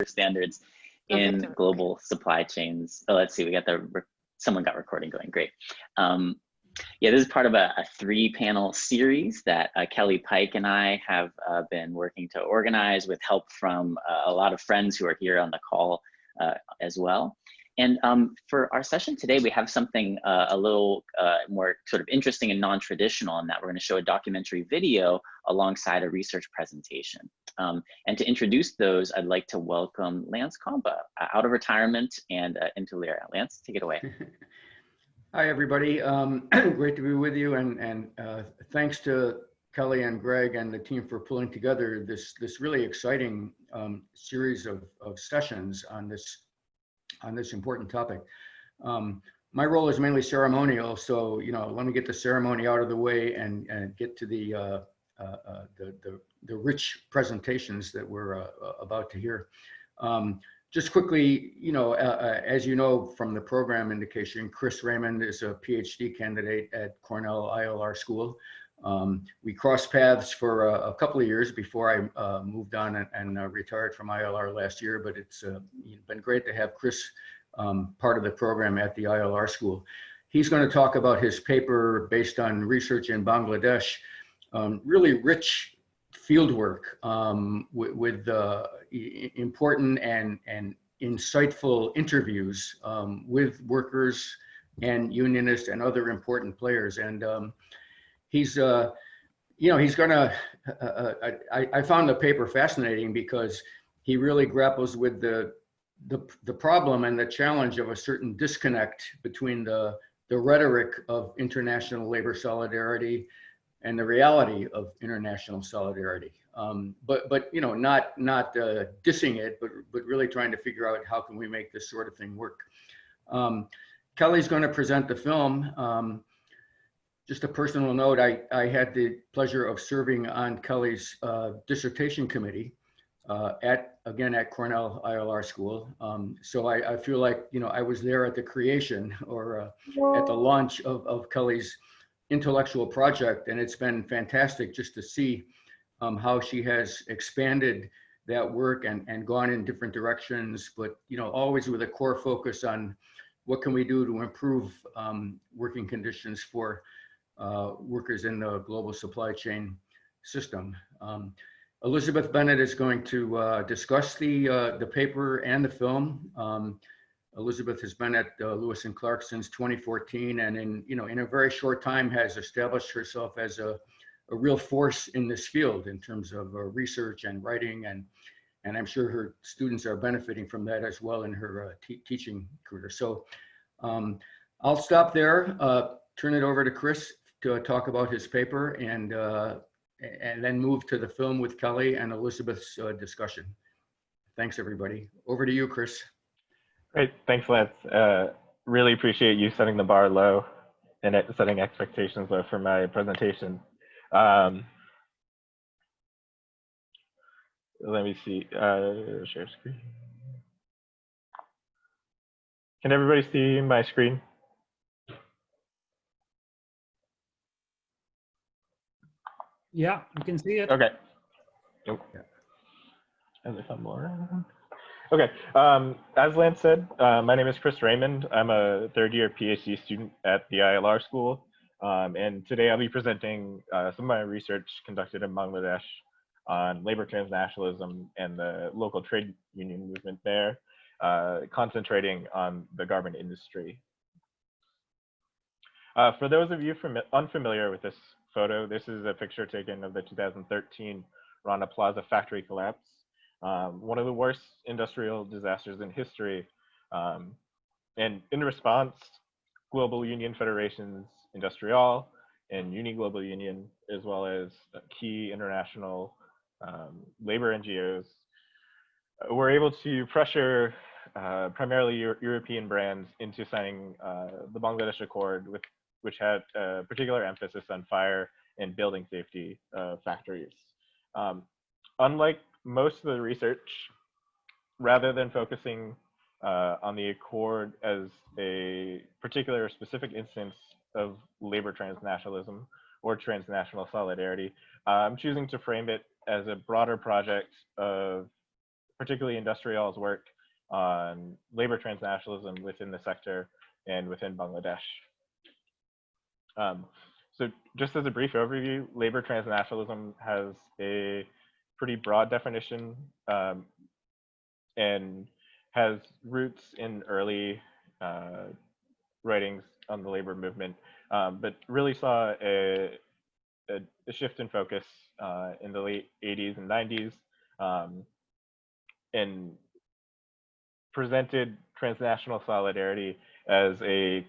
standards in global supply chains. Oh, let's see, we got someone got recording going, great. Yeah, this is part of a 3-panel series that Kelly, Pike, and I have been working to organize with help from a lot of friends who are here on the call as well. And for our session today, we have something a little more sort of interesting and non-traditional in that we're going to show a documentary video alongside a research presentation. And to introduce those, I'd like to welcome Lance Compa out of retirement and into Lyra. Lance, take it away. Hi, everybody. Great to be with you, and thanks to Kelly and Greg and the team for pulling together this really exciting series of sessions on this important topic. My role is mainly ceremonial, so let me get the ceremony out of the way and get to the rich presentations that we're about to hear. Just quickly, as you know from the program indication, Chris Raymond is a PhD candidate at Cornell ILR School. We crossed paths for a couple of years before I moved on and retired from ILR last year, but it's been great to have Chris part of the program at the ILR School. He's going to talk about his paper based on research in Bangladesh, really rich fieldwork with important and insightful interviews with workers and unionists and other important players. And he's gonna, I found the paper fascinating because he really grapples with the problem and the challenge of a certain disconnect between the rhetoric of international labor solidarity and the reality of international solidarity, but not dissing it, but really trying to figure out how can we make this sort of thing work. Kelly's going to present the film. Just a personal note: I had the pleasure of serving on Kelly's dissertation committee at Cornell ILR School. So I feel like I was there at the creation or at the launch of Kelly's intellectual project, and it's been fantastic just to see how she has expanded that work and gone in different directions, but always with a core focus on what can we do to improve working conditions for workers in the global supply chain system. Elizabeth Bennett is going to discuss the paper and the film. Elizabeth has been at Lewis and Clark since 2014, and in a very short time has established herself as a real force in this field in terms of research and writing, and I'm sure her students are benefiting from that as well in her teaching career. So I'll stop there, turn it over to Chris to talk about his paper, and then move to the film with Kelly and Elizabeth's discussion. Thanks, everybody. Over to you, Chris. Great, thanks, Lance. Really appreciate you setting the bar low and setting expectations low for my presentation. Let me see, share screen. Can everybody see my screen? Yeah, you can see it. Okay. Oh. As if I'm more. Okay, as Lance said, my name is Chris Raymond. I'm a third-year PhD student at the ILR School, and today I'll be presenting some of my research conducted in Bangladesh on labor transnationalism and the local trade union movement there, concentrating on the garment industry. For those of you unfamiliar with this photo, this is a picture taken of the 2013 Rana Plaza factory collapse. One of the worst industrial disasters in history. And in response, global union federations, Industrial and Uni Global Union, as well as key international labor NGOs, were able to pressure primarily European brands into signing the Bangladesh Accord, which had a particular emphasis on fire and building safety factories. Unlike most of the research, rather than focusing on the Accord as a particular specific instance of labor transnationalism or transnational solidarity, I'm choosing to frame it as a broader project of particularly Industrial's work on labor transnationalism within the sector and within Bangladesh. So just as a brief overview, labor transnationalism has a pretty broad definition and has roots in early writings on the labor movement, but really saw a shift in focus in the late 80s and 90s, and presented transnational solidarity as a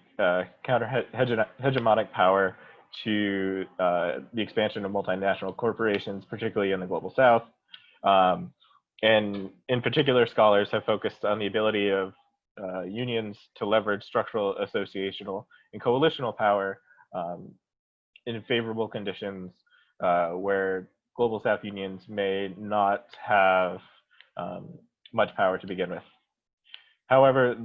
counter-hegemonic power to the expansion of multinational corporations, particularly in the global south. And in particular, scholars have focused on the ability of unions to leverage structural, associational, and coalitional power in favorable conditions where global south unions may not have much power to begin with. However,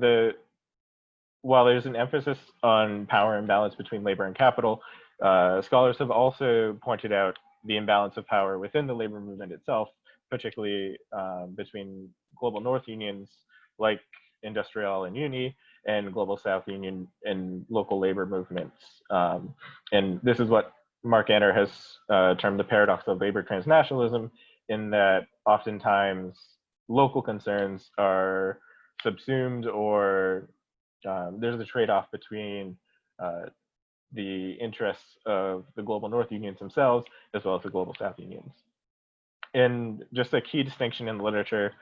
while there's an emphasis on power imbalance between labor and capital, scholars have also pointed out the imbalance of power within the labor movement itself, particularly between global north unions like Industrial and Uni and global south union and local labor movements. And this is what Mark Anner has termed the paradox of labor transnationalism, in that oftentimes local concerns are subsumed, or there's a trade-off between the interests of the global north unions themselves as well as the global south unions. And just a key distinction in the literature,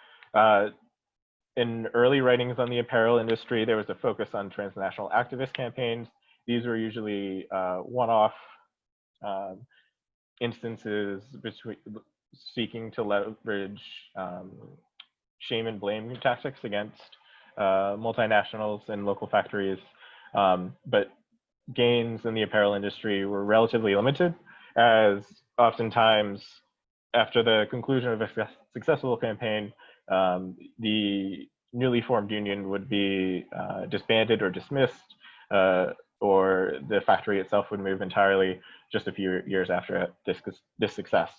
in early writings on the apparel industry, there was a focus on transnational activist campaigns. These were usually one-off instances between seeking to leverage shame and blame tactics against multinationals and local factories. But gains in the apparel industry were relatively limited, as oftentimes after the conclusion of a successful campaign, the newly formed union would be disbanded or dismissed, or the factory itself would move entirely just a few years after this success.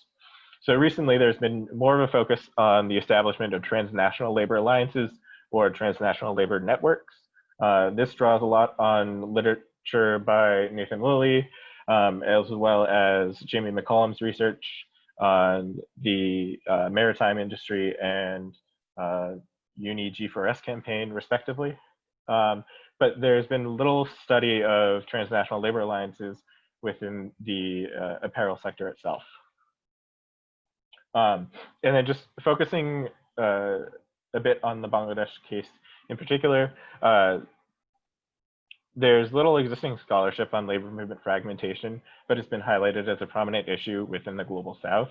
So recently, there's been more of a focus on the establishment of transnational labor alliances or transnational labor networks. This draws a lot on literature by Nathan Lilly, as well as Jamie McCollum's research on the maritime industry and Uni G4S campaign, respectively. But there's been little study of transnational labor alliances within the apparel sector itself. And then just focusing a bit on the Bangladesh case in particular, there's little existing scholarship on labor movement fragmentation, but it's been highlighted as a prominent issue within the global south.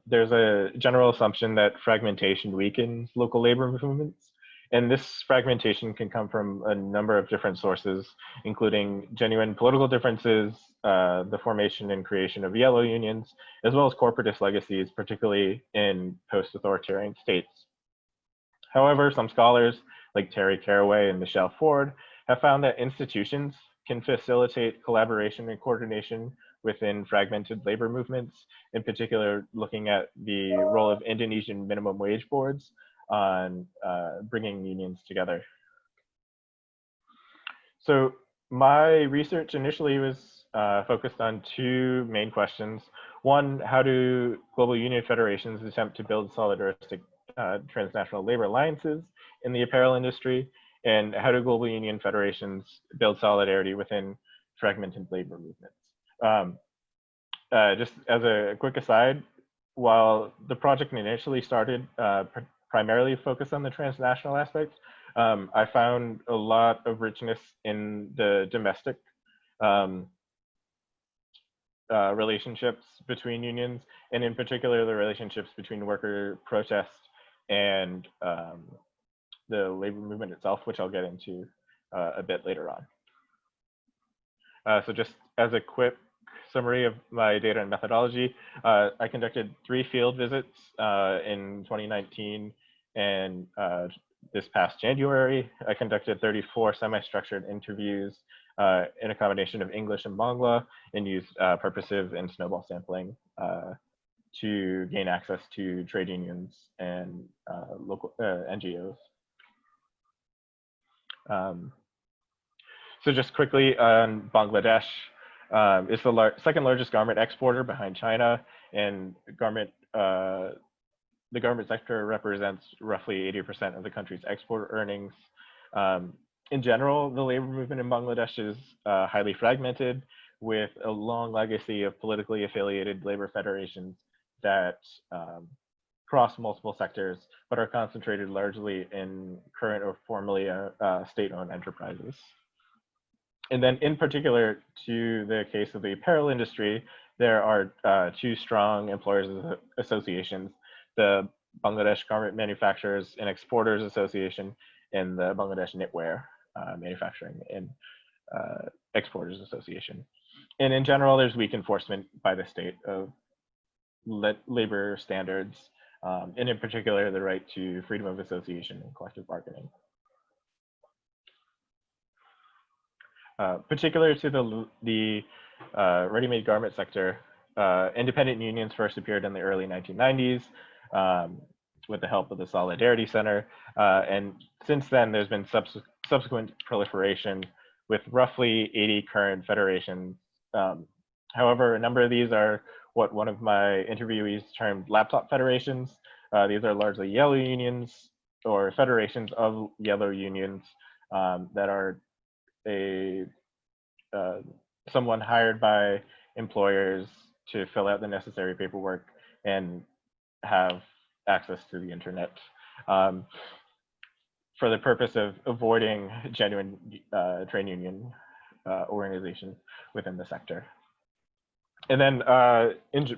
There's a general assumption that fragmentation weakens local labor movements, and this fragmentation can come from a number of different sources, including genuine political differences, the formation and creation of yellow unions, as well as corporatist legacies, particularly in post-authoritarian states. However, some scholars like Terry Carraway and Michelle Ford have found that institutions can facilitate collaboration and coordination within fragmented labor movements, in particular looking at the role of Indonesian minimum wage boards on bringing unions together. So my research initially was focused on two main questions. One, how do global union federations attempt to build solidaristic transnational labor alliances in the apparel industry? And how do global union federations build solidarity within fragmented labor movements? Just as a quick aside, while the project initially started primarily focused on the transnational aspect, I found a lot of richness in the domestic relationships between unions, and in particular the relationships between worker protest and the labor movement itself, which I'll get into a bit later on. So just as a quick summary of my data and methodology, I conducted 3 field visits in 2019, and this past January, I conducted 34 semi-structured interviews in a combination of English and Bangla, and used purposive and snowball sampling to gain access to trade unions and local NGOs. So just quickly on Bangladesh, it's the second largest garment exporter behind China, and the garment sector represents roughly 80% of the country's export earnings. In general, the labor movement in Bangladesh is highly fragmented, with a long legacy of politically affiliated labor federations that cross multiple sectors, but are concentrated largely in current or formerly state-owned enterprises. And then in particular to the case of the apparel industry, there are two strong employers associations, the Bangladesh Garment Manufacturers and Exporters Association and the Bangladesh Knitwear Manufacturing and Exporters Association. And in general, there's weak enforcement by the state of labor standards, and in particular, the right to freedom of association and collective bargaining. Particular to the ready-made garment sector, independent unions first appeared in the early 1990s with the help of the Solidarities Center. And since then, there's been subsequent proliferation with roughly 80 current federations. However, a number of these are what one of my interviewees termed laptop federations. These are largely yellow unions or federations of yellow unions that are someone hired by employers to fill out the necessary paperwork and have access to the internet for the purpose of avoiding genuine trade union organization within the sector. And then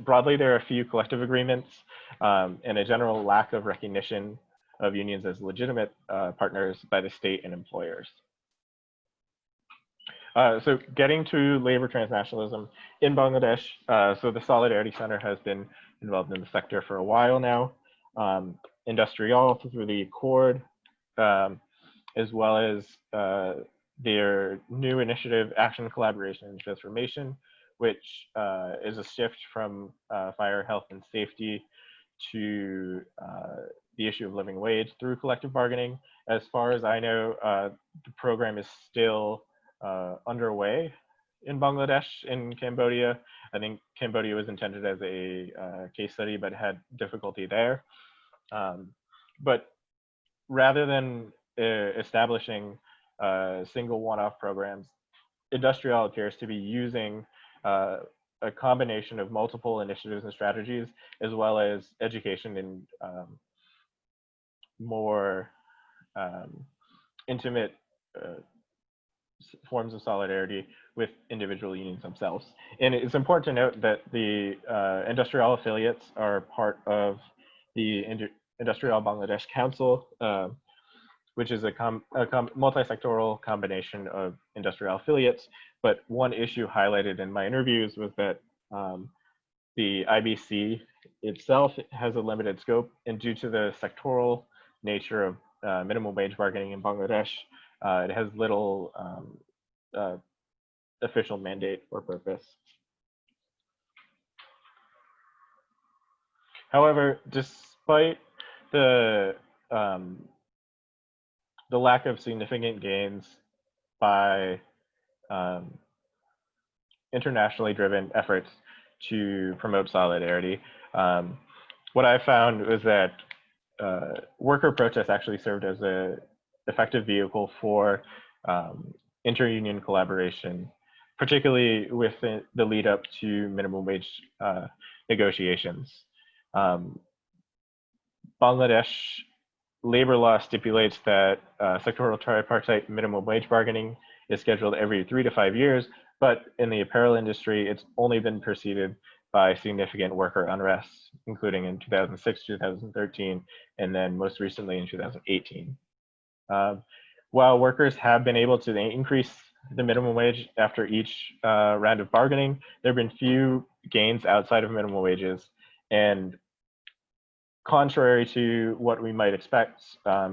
broadly, there are a few collective agreements and a general lack of recognition of unions as legitimate partners by the state and employers. So getting to labor transnationalism in Bangladesh, so the Solidarity Center has been involved in the sector for a while now. Industrial through the Accord, as well as their new initiative, Action, Collaboration, and Transformation, which is a shift from fire, health, and safety to the issue of living wage through collective bargaining. As far as I know, the program is still underway in Bangladesh and Cambodia. I think Cambodia was intended as a case study, but had difficulty there. But rather than establishing single one-off programs, Industrial appears to be using a combination of multiple initiatives and strategies, as well as education and more intimate forms of solidarity with individual unions themselves. And it's important to note that the Industrial affiliates are part of the Industrial Bangladesh Council, which is a multi-sectoral combination of industrial affiliates. But one issue highlighted in my interviews was that the IBC itself has a limited scope, and due to the sectoral nature of minimum wage bargaining in Bangladesh, it has little official mandate or purpose. However, despite the lack of significant gains by internationally driven efforts to promote solidarity, what I found was that worker protests actually served as an effective vehicle for inter-union collaboration, particularly with the lead up to minimum wage negotiations. Bangladesh labor law stipulates that sectoral tripartite minimum wage bargaining is scheduled every 3 to 5 years, but in the apparel industry, it's only been preceded by significant worker unrest, including in 2006, 2013, and then most recently in 2018. While workers have been able to increase the minimum wage after each round of bargaining, there have been few gains outside of minimum wages. And contrary to what we might expect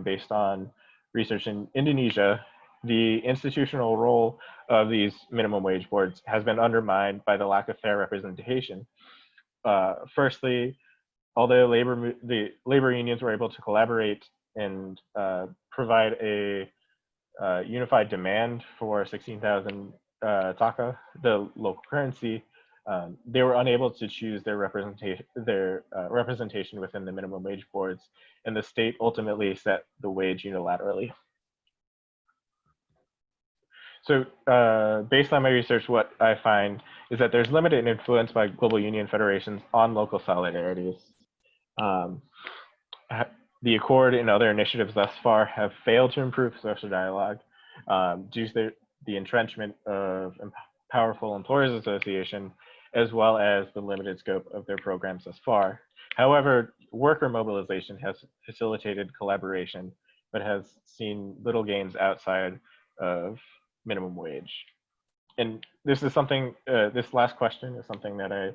based on research in Indonesia, the institutional role of these minimum wage boards has been undermined by the lack of fair representation. Firstly, although the labor unions were able to collaborate and provide a unified demand for 16,000 taka, the local currency, they were unable to choose their representation within the minimum wage boards, and the state ultimately set the wage unilaterally. So based on my research, what I find is that there's limited influence by global union federations on local solidarities. The Accord and other initiatives thus far have failed to improve social dialogue due to the entrenchment of powerful employers association, as well as the limited scope of their programs thus far. However, worker mobilization has facilitated collaboration, but has seen little gains outside of minimum wage. And this is something, this last question is something that I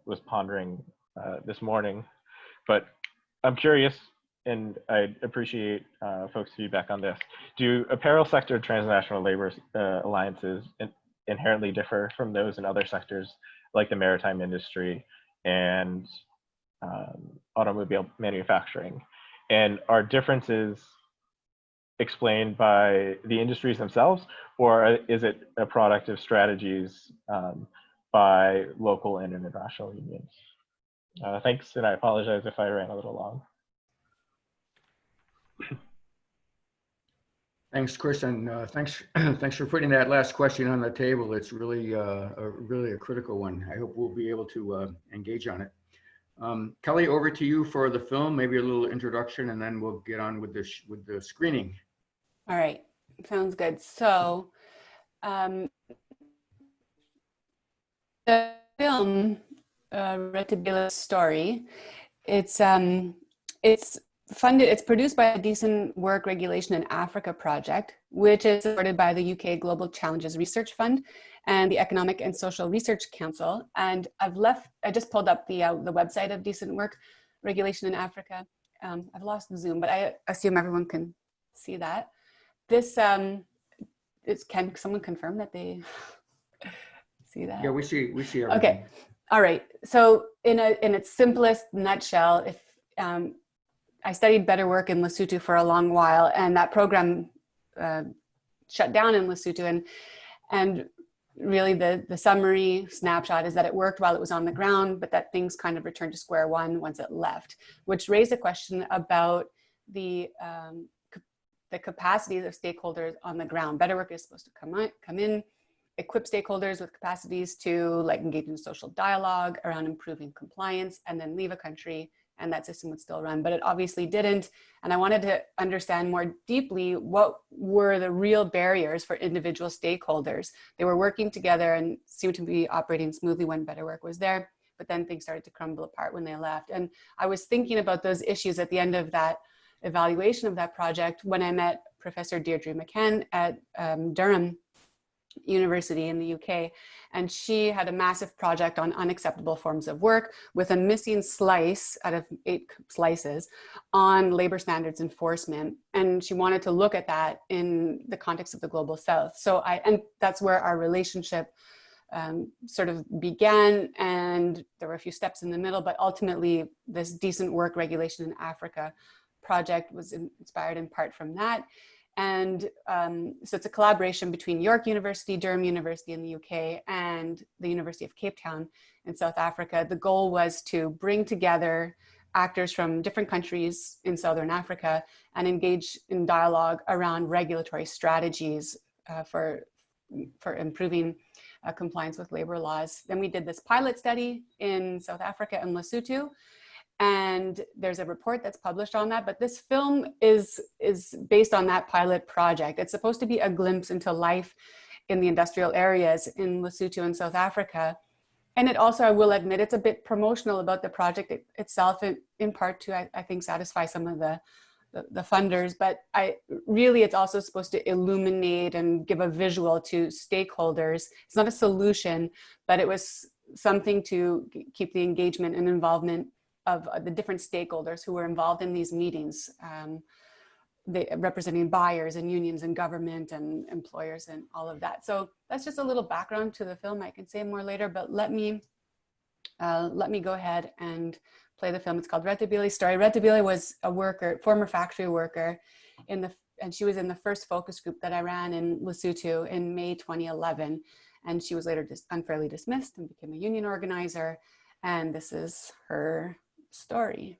was pondering this morning, but I'm curious, and I'd appreciate folks' feedback on this. Do apparel sector transnational labor alliances inherently differ from those in other sectors like the maritime industry and automobile manufacturing? And are differences explained by the industries themselves, or is it a product of strategies by local and international unions? Thanks, and I apologize if I ran a little long. Thanks, Chris, and thanks for putting that last question on the table. It's really a critical one. I hope we'll be able to engage on it. Kelly, over to you for the film, maybe a little introduction, and then we'll get on with the screening. All right, sounds good. So the film, Rethabile story, it's funded, it's produced by the Decent Work Regulation in Africa project, which is supported by the UK Global Challenges Research Fund and the Economic and Social Research Council. And I just pulled up the website of Decent Work Regulation in Africa. I've lost Zoom, but I assume everyone can see that. This, can someone confirm that they see that? Yeah, we see everything. Okay, all right. So in its simplest nutshell, if I studied better work in Lesotho for a long while, and that program shut down in Lesotho, and really the summary snapshot is that it worked while it was on the ground, but that things kind of returned to square one once it left, which raised a question about the capacities of stakeholders on the ground. Better work is supposed to come in, equip stakeholders with capacities to engage in social dialogue around improving compliance, and then leave a country and that system would still run, but it obviously didn't. And I wanted to understand more deeply what were the real barriers for individual stakeholders. They were working together and seemed to be operating smoothly when Better Work was there, but then things started to crumble apart when they left. And I was thinking about those issues at the end of that evaluation of that project when I met Professor Deirdre McCann at Durham University in the UK, and she had a massive project on unacceptable forms of work with a missing slice out of 8 slices on labor standards enforcement, and she wanted to look at that in the context of the Global South. So and that's where our relationship sort of began, and there were a few steps in the middle, but ultimately this Decent Work Regulation in Africa project was inspired in part from that. And so it's a collaboration between York University, Durham University in the UK, and the University of Cape Town in South Africa. The goal was to bring together actors from different countries in Southern Africa and engage in dialogue around regulatory strategies for improving compliance with labor laws. Then we did this pilot study in South Africa and Lesotho, and there's a report that's published on that, but this film is based on that pilot project. It's supposed to be a glimpse into life in the industrial areas in Lesotho and South Africa. And it also, I will admit, it's a bit promotional about the project itself, in part to, I think, satisfy some of the funders, but it's also supposed to illuminate and give a visual to stakeholders. It's not a solution, but it was something to keep the engagement and involvement of the different stakeholders who were involved in these meetings, representing buyers and unions and government and employers and all of that. So that's just a little background to the film. I can say more later, but let me let me go ahead and play the film. It's called Rethabile's story. Rethabile was a worker, former factory worker, and she was in the first focus group that I ran in Lesotho in May 2011. And she was later unfairly dismissed and became a union organizer. And this is her story.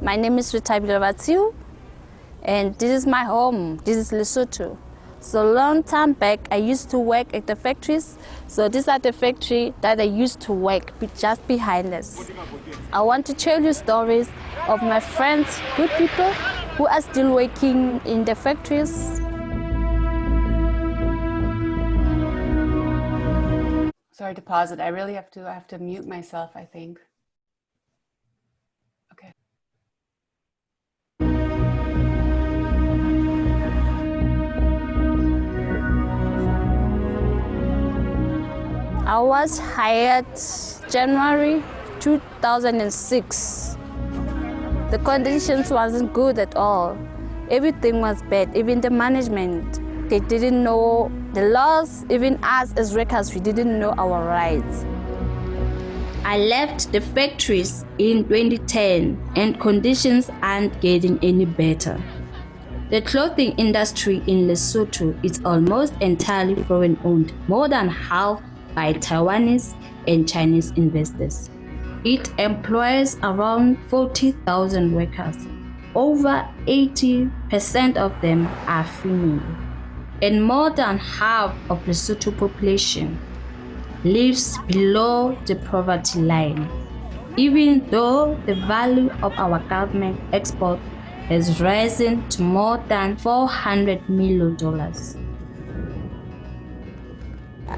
My name is Rethabile, and this is my home. This is Lesotho. So long time back, I used to work at the factories. So these are the factory that I used to work just behind us. I want to tell you stories of my friends, good people, who are still working in the factories. Sorry to pause it. I really have to mute myself, I think. Okay. I was hired January 2006. The conditions wasn't good at all. Everything was bad, even the management. They didn't know the laws, even us as workers, we didn't know our rights. I left the factories in 2010 and conditions aren't getting any better. The clothing industry in Lesotho is almost entirely foreign owned, more than half by Taiwanese and Chinese investors. It employs around 40,000 workers. Over 80% of them are female. And more than half of the Lesotho population lives below the poverty line, even though the value of our government export has risen to more than $400 million.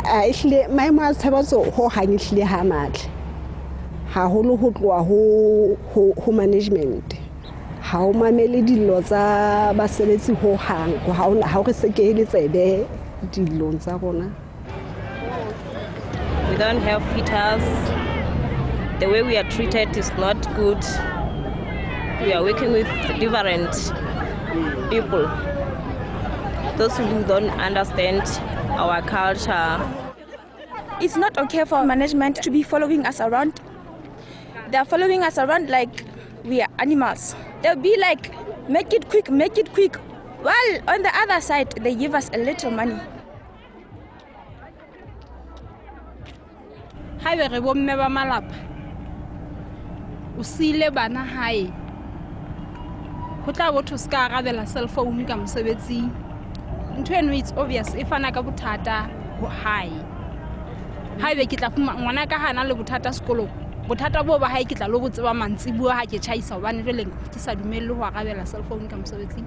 Actually, my mother was ho hangishli hamat. Ha holo ho tloa ho management. Ha o mamele dilo tsa basebetsi ho hang go ha o re se ke le tsebe dilo tsa rona. We don't have heaters. The way we are treated is not good. We are working with different people. Those who don't understand our culture. It's not okay for management to be following us around. They're following us around like we are animals. They'll be like, make it quick, make it quick. While on the other side, they give us a little money. Hai be re bomme ba malapa o sile bana hae go tla botho ska arabela cell phone ka mosebetsing ntho eno it's obvious e fana ka bothata ho hae hai be ke tla fuma ngwana ka hana le bothata sekolo bothata bo ba hae ke tla lo botseba mantsi bua ha ke chaisa hobane re leng ke sa dumelle ho arabela cell phone ka mosebetsing.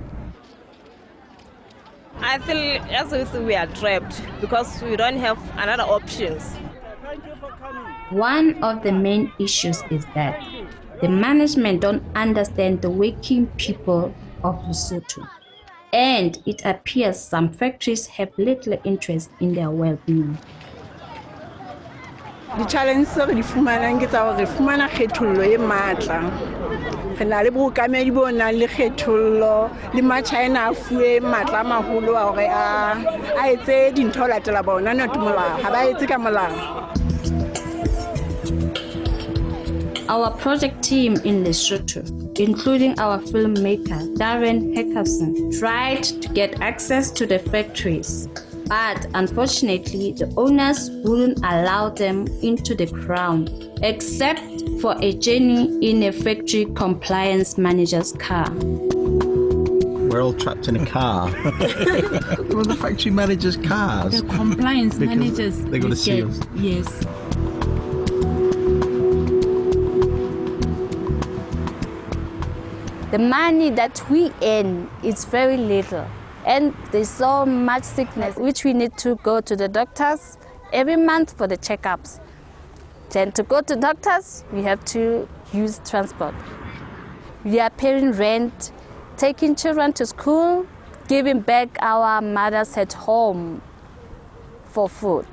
I feel as if we are trapped because we don't have another options. One of the main issues is that the management don't understand the working people of Lesotho, and it appears some factories have little interest in their well-being. The challenge re di fumanang ke tsa hore re fumana kgethollo e matla. Re na le bokamedi bo nang le kgethollo le ma-China a fuwe matla a maholo a hore a etse dintho ho latela bona not molao ha ba etse ka molao. Our project team in Lesotho, including our filmmaker Darren Heckerson, tried to get access to the factories, but unfortunately the owners wouldn't allow them into the ground, except for a journey in a factory compliance manager's car. We're all trapped in a car. Well, the factory manager's cars. The compliance managers. They're going to see us. Yes. The money that we earn is very little, and there's so much sickness which we need to go to the doctors every month for the checkups. Then to go to doctors, we have to use transport. We are paying rent, taking children to school, giving back our mothers at home. for food.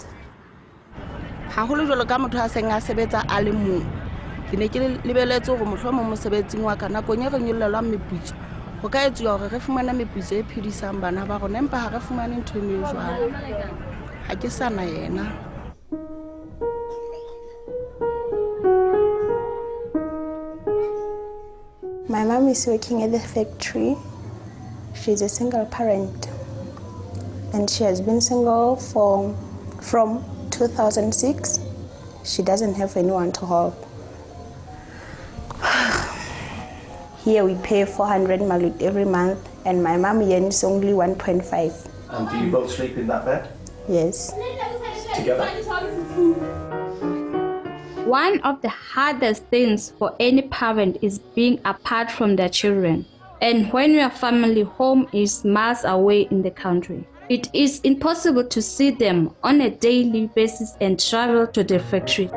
Haholo jwalo ka motho a seng a sebetsa a le mong. Ke ne ke lebeletse go mohlomong mosebetsing wa ka nakong e re nyollelwang meputso go ka etsiwa gore re fumane meputso e phedisang bana ba rona empa ha re fumane ntho e jwalo. Ha ke sana yena. My mom is working at the factory. She's a single parent and she has been single from 2006. She doesn't have anyone to help. Here we pay 400 malut every month and my mom earns only 1.5. And do you both sleep in that bed? Yes. Together? One of the hardest things for any parent is being apart from their children. And when your family home is miles away in the country, it is impossible to see them on a daily basis and travel to the factory.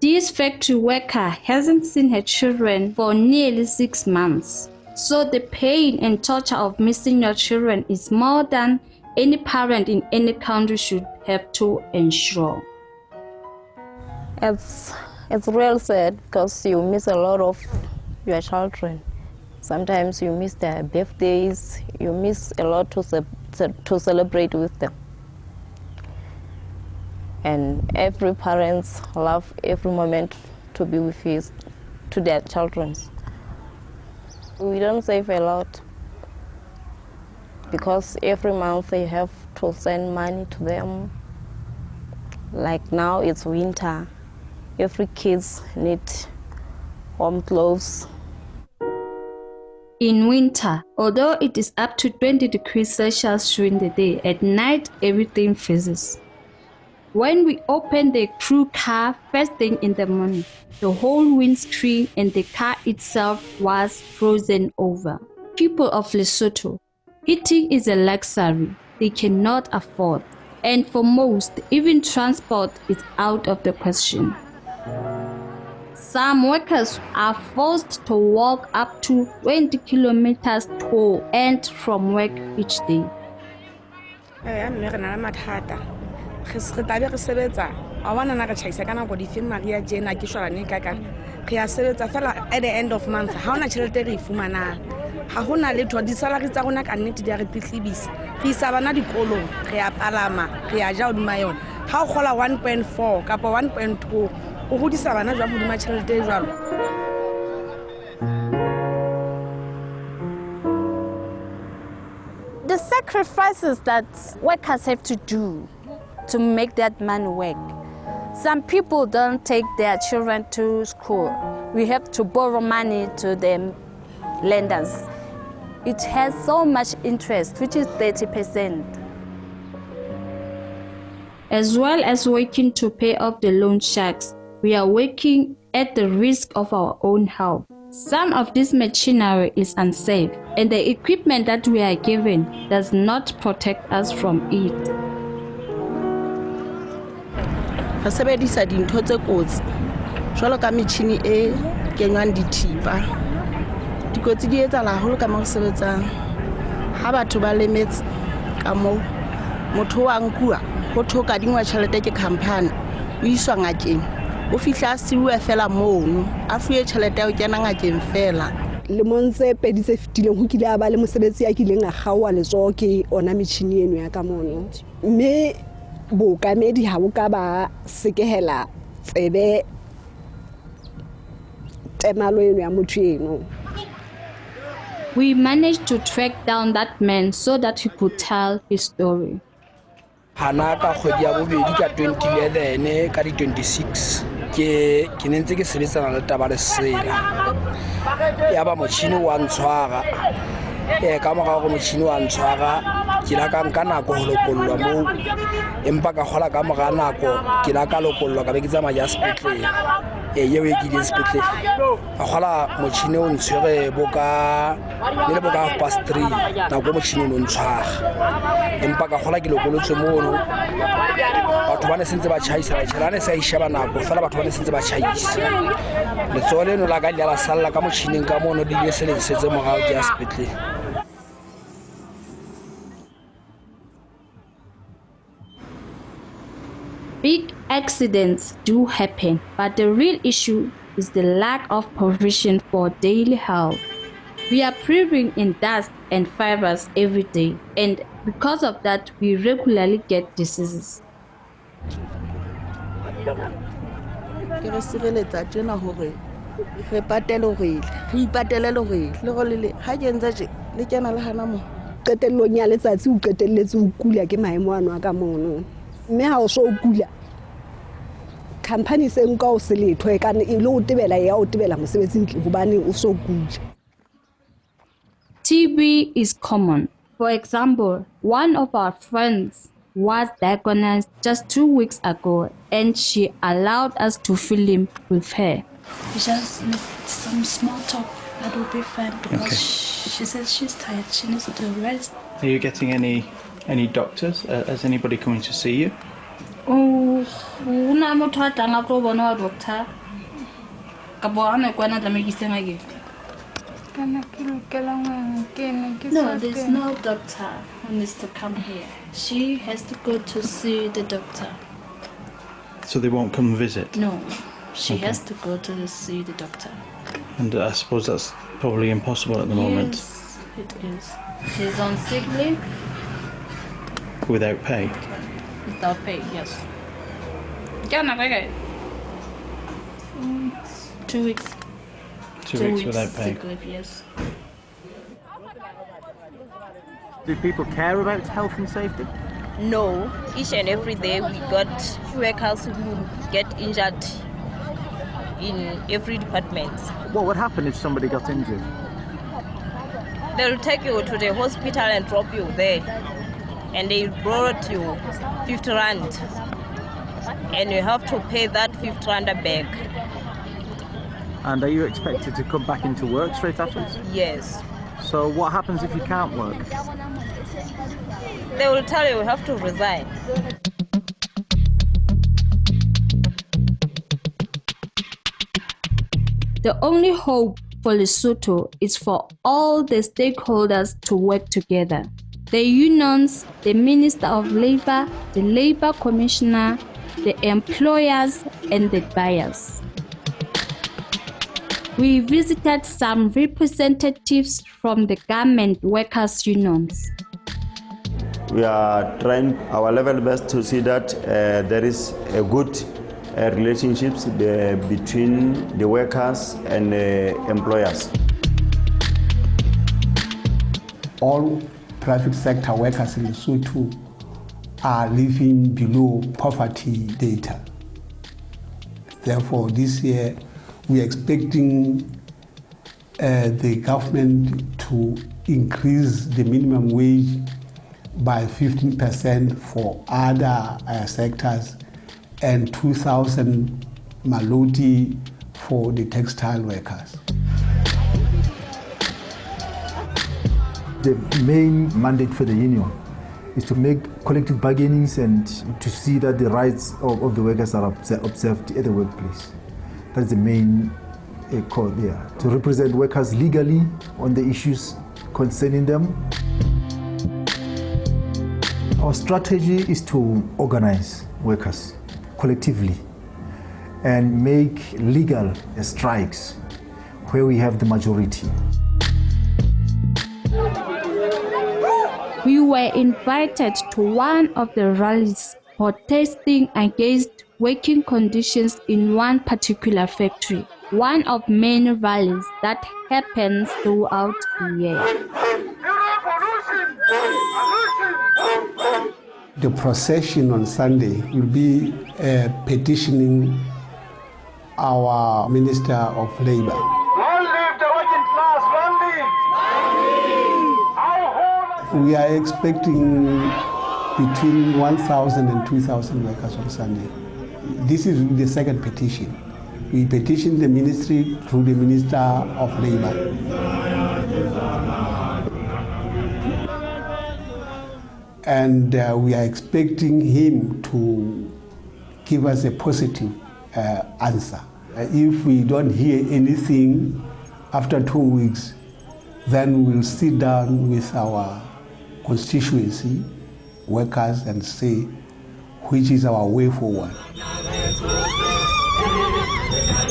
This factory worker hasn't seen her children for nearly 6 months. So the pain and torture of missing your children is more than any parent in any country should have to endure. It's real sad because you miss a lot of your children. Sometimes you miss their birthdays, you miss a lot to celebrate with them. And every parents love every moment to be with to their children. We don't save a lot because every month they have to send money to them. Like now it's winter. Every kids need warm clothes. In winter, although it is up to 20 degrees Celsius during the day, at night everything freezes. When we opened the crew car first thing in the morning, the whole windscreen and the car itself was frozen over. People of Lesotho, heating is a luxury they cannot afford, and for most, even transport is out of the question. Some workers are forced to walk up to 20 kilometers to and from work each day. Re tabe re sebetsa a bona na re tšhaisa ka nako dife maria jena ke shwalane ka re ya sebetsa fela at the end of month ha ona tšhelete re ifumanang ha hona letho di salary tsa rona ka nnete di a re pitlibisa re isa bana dikolong re ya palama re ya ja hodima yona ha o gola 1.4 kapa 1.2 o hodisa bana jwa hodima tšhelete e jwalo. The sacrifices that workers have to do to make that money work. Some people don't take their children to school. We have to borrow money to the lenders. It has so much interest, which is 30%. As well as working to pay off the loan sharks, we are working at the risk of our own health. Some of this machinery is unsafe, and the equipment that we are given does not protect us from it. Re sebedisa dintho tse kotsi jwalo ka metšhini e kenywang dithipa. Dikotsi di etsahala haholo ka moo sebetsang ha batho ba lemetse ka moo motho wa nkuwa ho thoka dingwa tšhelete ke company o iswa ngakeng o fihla a siuwe fela mono a fuwe tšhelete o kena ngakeng fela. Lemong tse pedi tse fetileng ho kile a ba le mosebetsi ya kileng a kgaoha letsoho ke ona metšhini eno ya ka mono mme bookamedi ha bo ka ba sekehela tsebe temalo eno ya motho eno. We managed to track down that man so that he could tell his story. Hana ka kgwedi ya bobedi ka 2011 ka di 26 ke ne ntse ke sebetsana le taba le sela ya ba motšhini wa ntshwara ka moga go motšhini wa ntshwara ke la ka nka nako go lokollwa mo empa ka gola ka moga nako ke la ka lokollwa ka be ke tsamaya sepetlele yeo e ke ile sepetlele a gola motšhini o ntshwere boka 3 nako motšhini o ntshwara empa ka gola ke lokolotswe mono batho ba ne sentse ba tšhaisa tšhelane sa isheba nako fela batho ba ne sentse ba tšhaisa letsoho leno la ka le la salla ka motšhining ka mono di ile se le setse mogao ke ya sepetlele. Accidents do happen, but the real issue is the lack of provision for daily health. We are breathing in dust and fibers every day, and because of that, we regularly get diseases. Qetellong ya letsatsi o qetelletse o kula ke maemo ano a ka mono mme ha o so o kula company se nka o se letho e kana e le o tebela ya o tebela mosebetsing hobane o so kula. TB is common. For example, one of our friends was diagnosed just 2 weeks ago and she allowed us to film with her. We just need some small talk. That will be fine because she says she's tired. She needs to rest. Are you getting any doctors? Has anybody coming to see you? Oh, una motho a tlang a tlo bona wa doctor. Ka bona kwa na tlamekise ngake. No, there's no doctor who needs to come here. She has to go to see the doctor. So they won't come and visit? No, she has to go to see the doctor. And I suppose that's probably impossible at the moment. Yes, it is. She's on sick leave. Without pay? Without pay, yes. 2 weeks. 2 weeks without pay? Sick leave, yes. Do people care about health and safety? No, each and every day we got workers who get injured in every department. What would happen if somebody got injured? They'll take you to the hospital and drop you there. And they brought you 50 rand. And you have to pay that 50 rand back. And are you expected to come back into work straight afterwards? Yes. So what happens if you can't work? They will tell you have to resign. The only hope for Lesotho is for all the stakeholders to work together. The unions, the Minister of Labour, the Labour Commissioner, the employers, and the buyers. We visited some representatives from the garment workers' unions. We are trying our level best to see that there is a good relationships between the workers and the employers. All private sector workers in Lesotho are living below poverty data. Therefore, this year we are expecting the government to increase the minimum wage by 15% for other sectors and 2,000 maloti for the textile workers. The main mandate for the union is to make collective bargainings and to see that the rights of the workers are observed at the workplace. That's the main call there, to represent workers legally on the issues concerning them. Our strategy is to organize workers collectively and make legal strikes where we have the majority. We were invited to one of the rallies protesting against working conditions in one particular factory, one of many rallies that happens throughout the year. The procession on Sunday will be petitioning our Minister of Labour. Long live the working class! Long live! We are expecting between 1,000 and 2,000 workers on Sunday. This is the second petition. We petitioned the ministry through the Minister of Labour. And we are expecting him to give us a positive answer. If we don't hear anything after 2 weeks, then we'll sit down with our constituency workers and say which is our way forward.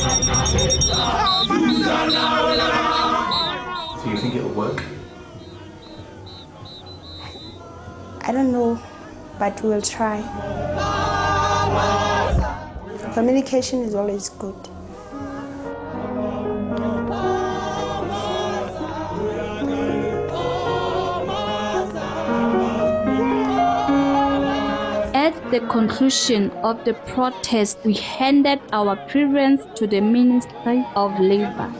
So you think it'll work? I don't know, but we'll try. Communication is always good. At the conclusion of the protest, we handed our grievance to the Ministry of Labor.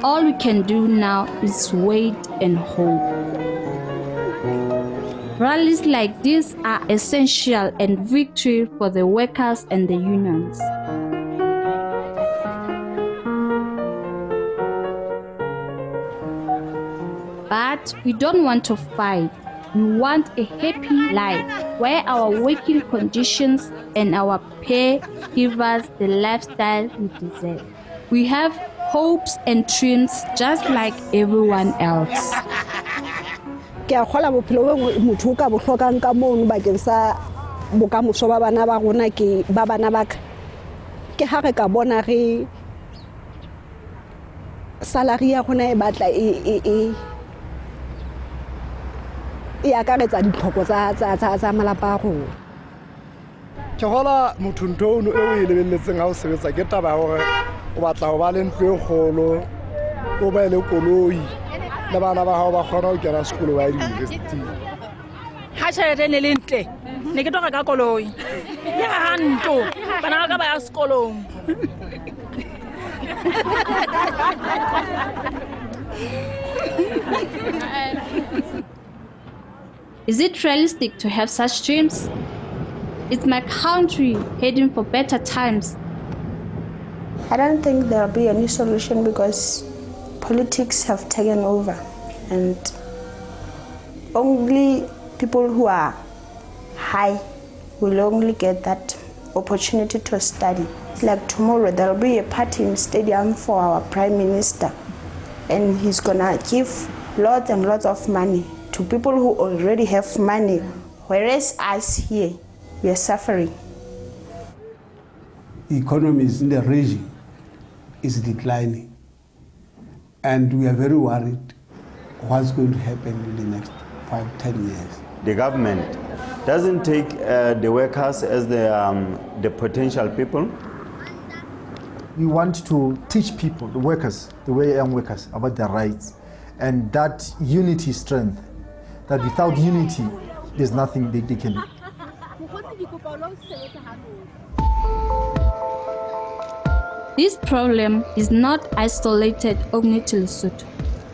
All we can do now is wait and hope. Rallies like this are essential and victory for the workers and the unions. But we don't want to fight. We want a happy life where our working conditions and our pay give us the lifestyle we deserve. We have hopes and dreams just like everyone else. Ke a kgola bophelo bo motho ka bo hlokang ka mono bakeng sa bokamoso ba bana ba rona ke ba bana ba ke ha re ka bona re salary ya rona e batla e akaretsa ditlhoko tsa malapa a rona. Ke gola motho ntono e o e lebelletseng ha o sebetsa ke taba hore o batla ho ba le ntlo e kgolo o ba le koloi le bana ba hao ba kgona ho kena sekolo ba university. Ha tjhelete ne le ntle ne ke toka ka koloi ya ha ntlo bana ba ka ba ya sekolong. Is it realistic to have such dreams? Is my country heading for better times? I don't think there'll be any solution because politics have taken over and only people who are high will only get that opportunity to study. Like tomorrow there'll be a party in stadium for our Prime Minister and he's gonna give lots and lots of money to people who already have money, whereas us here, we are suffering. The economy in the region is declining, and we are very worried what's going to happen in the next 5-10 years. The government doesn't take the workers as the potential people. We want to teach people, the workers, the way young workers, about their rights, and that unity strength. That without unity, there's nothing they can do. This problem is not isolated only to Lesotho.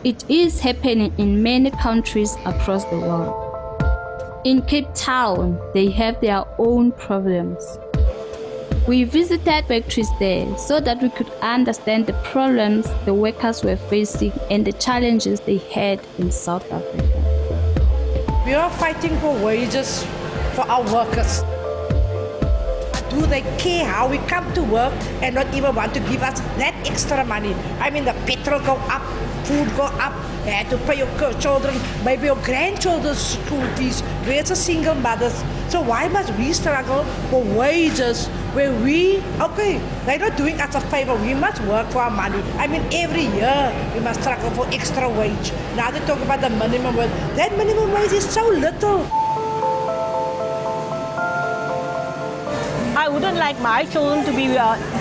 It is happening in many countries across the world. In Cape Town, they have their own problems. We visited factories there so that we could understand the problems the workers were facing and the challenges they had in South Africa. We are fighting for wages for our workers. Do they care how we come to work and not even want to give us that extra money? I mean, the petrol go up, food go up, you have to pay your children, maybe your grandchildren's school fees. We're single mothers. So why must we struggle for wages where they're not doing us a favor. We must work for our money. I mean, every year we must struggle for extra wage. Now they talk about the minimum wage. That minimum wage is so little. I wouldn't like my children to be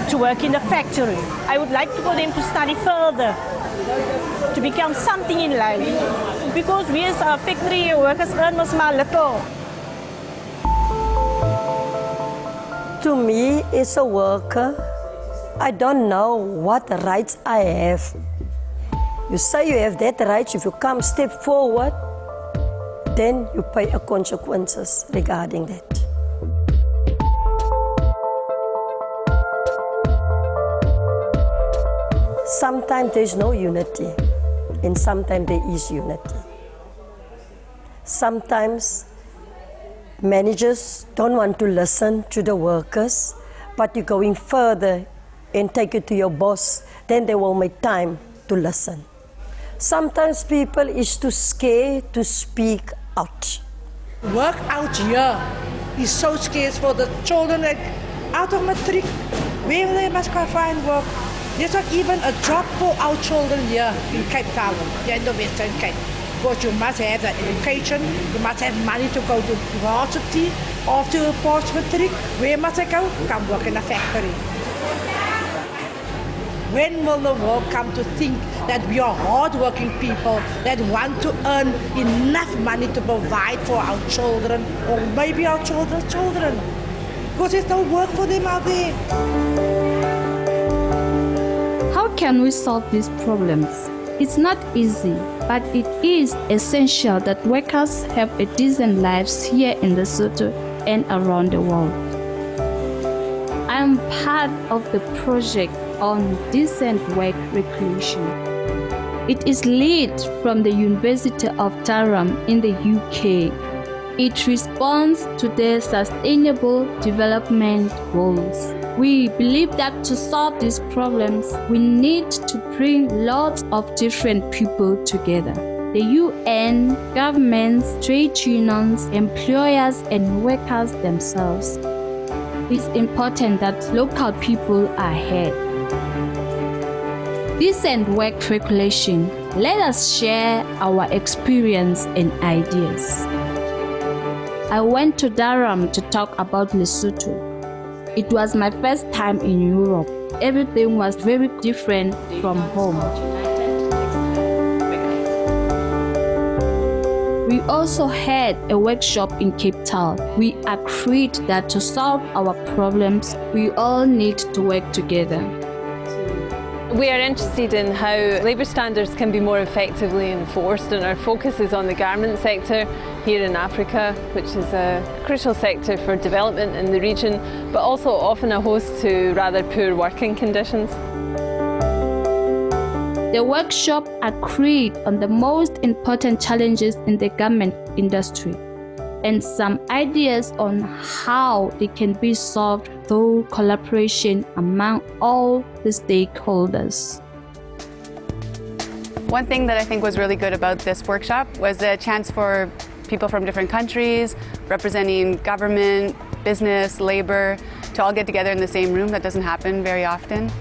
to work in the factory. I would like for them to study further, to become something in life. Because we as factory workers earn much more little. To me, as a worker, I don't know what rights I have. You say you have that right, if you come step forward, then you pay consequences regarding that. Sometimes there's no unity, and sometimes there is unity. Sometimes managers don't want to listen to the workers, but you're going further and take it to your boss, then they will make time to listen. Sometimes people is too scared to speak out. Work out here is so scarce for the children that out of matric, where they must go find work. There's not even a job for our children here in Cape Town, here in the Western Cape. Because you must have the education, you must have money to go to university or to post-matric. Where must I go? Come work in a factory. When will the world come to think that we are hard-working people that want to earn enough money to provide for our children or maybe our children's children? Because there's no work for them out there. How can we solve these problems? It's not easy, but it is essential that workers have a decent lives here in Lesotho and around the world. I am part of the project on decent work regulation. It is led from the University of Durham in the UK. It responds to the Sustainable Development Goals. We believe that to solve these problems, we need to bring lots of different people together. The UN, governments, trade unions, employers, and workers themselves. It's important that local people are heard. Decent work regulation. Let us share our experience and ideas. I went to Durham to talk about Lesotho. It was my first time in Europe. Everything was very different from home. We also had a workshop in Cape Town. We agreed that to solve our problems, we all need to work together. We are interested in how labour standards can be more effectively enforced, and our focus is on the garment sector here in Africa, which is a crucial sector for development in the region, but also often a host to rather poor working conditions. The workshop agreed on the most important challenges in the garment industry and some ideas on how they can be solved through collaboration among all the stakeholders. One thing that I think was really good about this workshop was a chance for people from different countries, representing government, business, labor, to all get together in the same room. That doesn't happen very often.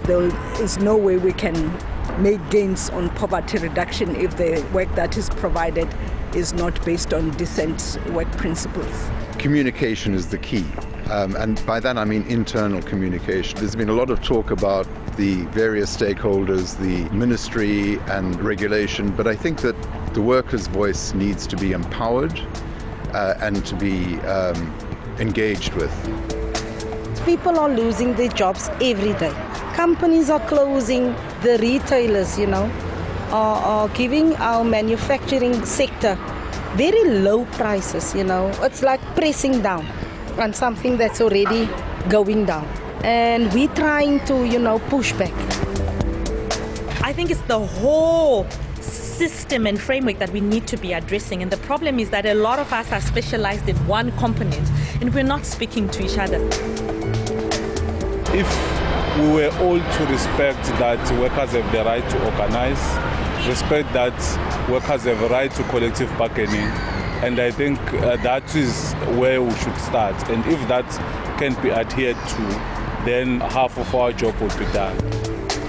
There is no way we can make gains on poverty reduction if the work that is provided is not based on decent work principles. Communication is the key. And by that I mean internal communication. There's been a lot of talk about the various stakeholders, the ministry and regulation, but I think that the workers' voice needs to be empowered and to be engaged with. People are losing their jobs every day. Companies are closing, the retailers, are giving our manufacturing sector very low prices, It's like pressing down on something that's already going down. And we're trying to, push back. I think it's the whole system and framework that we need to be addressing. And the problem is that a lot of us are specialized in one component and we're not speaking to each other. If we were all to respect that workers have the right to organize, respect that workers have a right to collective bargaining, and I think that is where we should start. And if that can be adhered to, then half of our job will be done.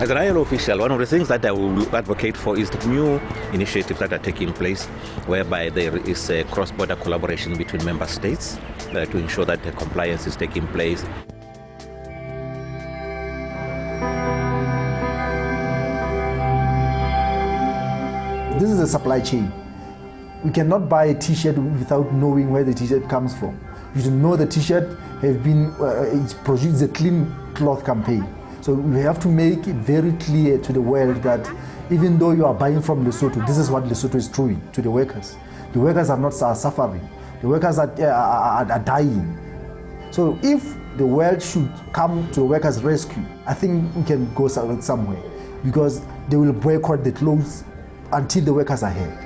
As an ILO official, one of the things that I will advocate for is the new initiatives that are taking place, whereby there is a cross-border collaboration between member states to ensure that the compliance is taking place. This is a supply chain. We cannot buy a t-shirt without knowing where the t-shirt comes from. You should know the t-shirt have been, it's produced a clean cloth campaign. So we have to make it very clear to the world that even though you are buying from Lesotho, this is what Lesotho is doing to the workers. The workers are not suffering. The workers are dying. So if the world should come to the workers' rescue, I think we can go somewhere, because they will boycott the clothes until the workers are here.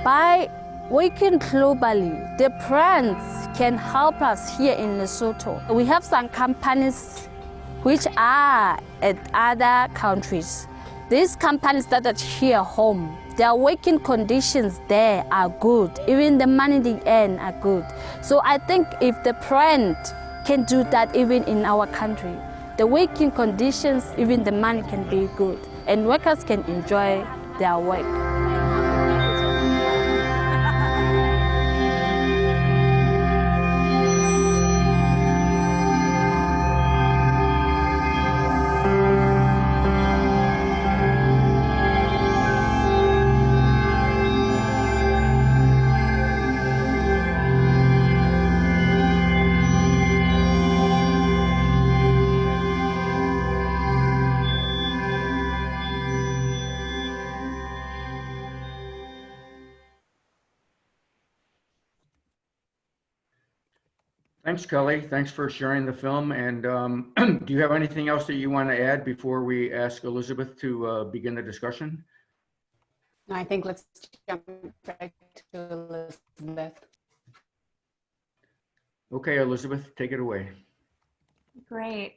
By working globally, the brands can help us here in Lesotho. We have some companies which are at other countries. These companies started here home their working conditions there are good. Even the money they earn are good. So I think if the brand can do that even in our country, the working conditions, even the money can be good, and workers can enjoy their work. Thanks, Kelly. Thanks for sharing the film. And do you have anything else that you want to add before we ask Elizabeth to begin the discussion? No, I think let's jump right to Elizabeth. Okay, Elizabeth, take it away. Great.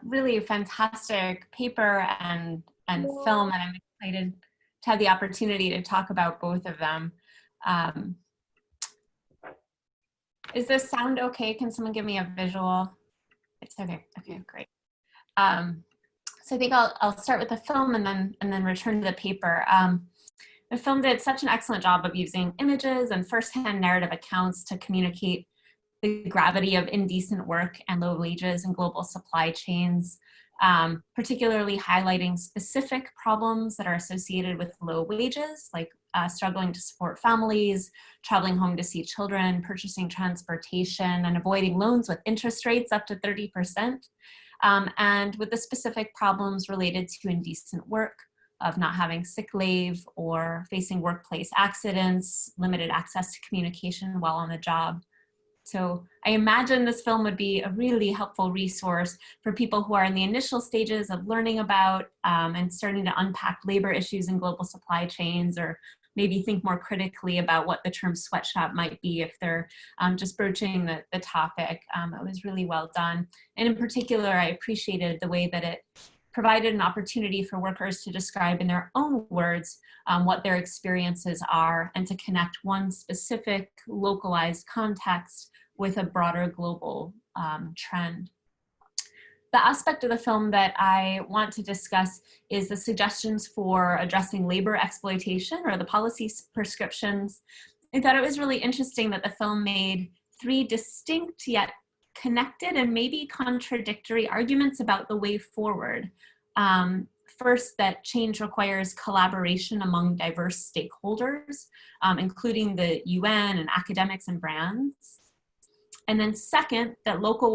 Really fantastic paper and film, and I'm excited to have the opportunity to talk about both of them. Is this sound okay? Can someone give me a visual? It's okay. Okay, great. So I think I'll start with the film and then return to the paper. The film did such an excellent job of using images and firsthand narrative accounts to communicate the gravity of indecent work and low wages in global supply chains, particularly highlighting specific problems that are associated with low wages, like struggling to support families, traveling home to see children, purchasing transportation, and avoiding loans with interest rates up to 30%, and with the specific problems related to indecent work, of not having sick leave or facing workplace accidents, limited access to communication while on the job. So I imagine this film would be a really helpful resource for people who are in the initial stages of learning about and starting to unpack labor issues in global supply chains, or maybe think more critically about what the term sweatshop might be if they're just broaching the topic. It was really well done. And in particular, I appreciated the way that it provided an opportunity for workers to describe in their own words what their experiences are, and to connect one specific localized context with a broader global trend. The aspect of the film that I want to discuss is the suggestions for addressing labor exploitation, or the policy prescriptions. I thought it was really interesting that the film made 3 distinct yet connected and maybe contradictory arguments about the way forward. First, that change requires collaboration among diverse stakeholders, including the UN and academics and brands. And then second, that local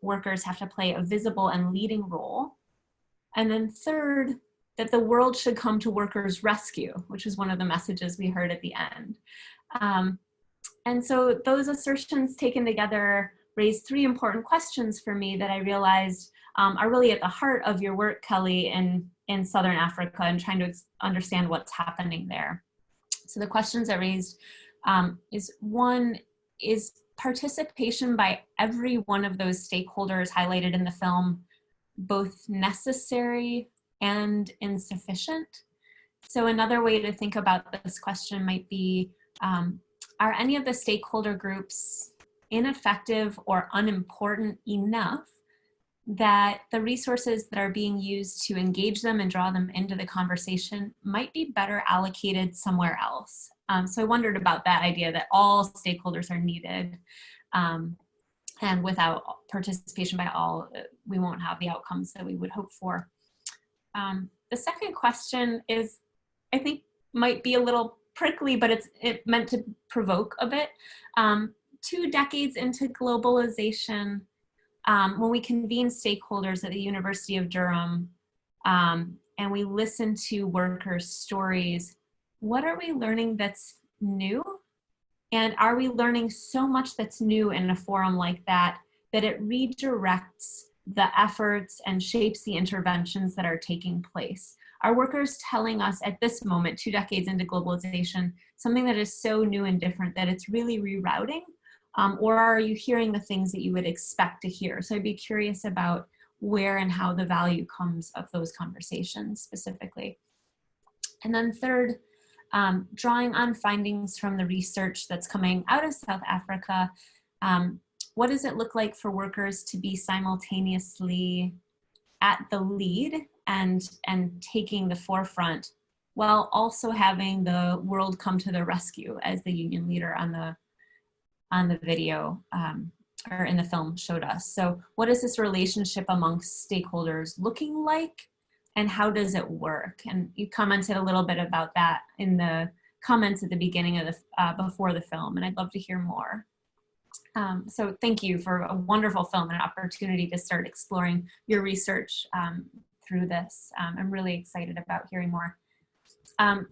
workers have to play a visible and leading role. And then third, that the world should come to workers' rescue, which is one of the messages we heard at the end. And so those assertions taken together raised 3 important questions for me that I realized are really at the heart of your work, Kelly, in Southern Africa, and trying to understand what's happening there. So the questions I raised is, one, is participation by every one of those stakeholders highlighted in the film both necessary and insufficient? So another way to think about this question might be, are any of the stakeholder groups ineffective or unimportant enough that the resources that are being used to engage them and draw them into the conversation might be better allocated somewhere else? So I wondered about that idea that all stakeholders are needed, and without participation by all, we won't have the outcomes that we would hope for. The second question is, I think, might be a little prickly, but it's meant to provoke a bit. 2 decades into globalization, when we convene stakeholders at the University of Durham and we listen to workers' stories, what are we learning that's new? And are we learning so much that's new in a forum like that, that it redirects the efforts and shapes the interventions that are taking place? Are workers telling us at this moment, 2 decades into globalization, something that is so new and different that it's really rerouting? Or are you hearing the things that you would expect to hear? So I'd be curious about where and how the value comes of those conversations specifically. And then third, drawing on findings from the research that's coming out of South Africa, what does it look like for workers to be simultaneously at the lead and taking the forefront, while also having the world come to the rescue, as the union leader on the video or in the film showed us. So what is this relationship amongst stakeholders looking like, and how does it work? And you commented a little bit about that in the comments at the beginning of the before the film, and I'd love to hear more. So thank you for a wonderful film and an opportunity to start exploring your research through this. I'm really excited about hearing more.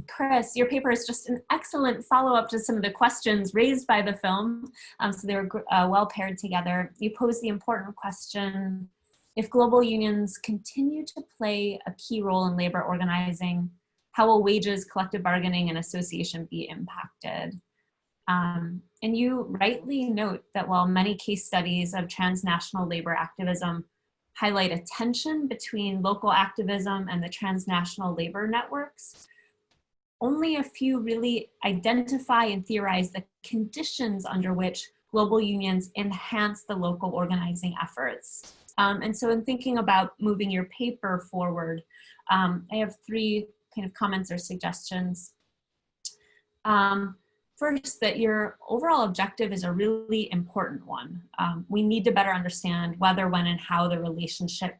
Chris, your paper is just an excellent follow-up to some of the questions raised by the film. So they were well paired together. You posed the important question: if global unions continue to play a key role in labor organizing, how will wages, collective bargaining, and association be impacted? And you rightly note that while many case studies of transnational labor activism highlight a tension between local activism and the transnational labor networks, only a few really identify and theorize the conditions under which global unions enhance the local organizing efforts. And so in thinking about moving your paper forward, I have three kind of comments or suggestions. First, that your overall objective is a really important one. We need to better understand whether, when, and how the relationship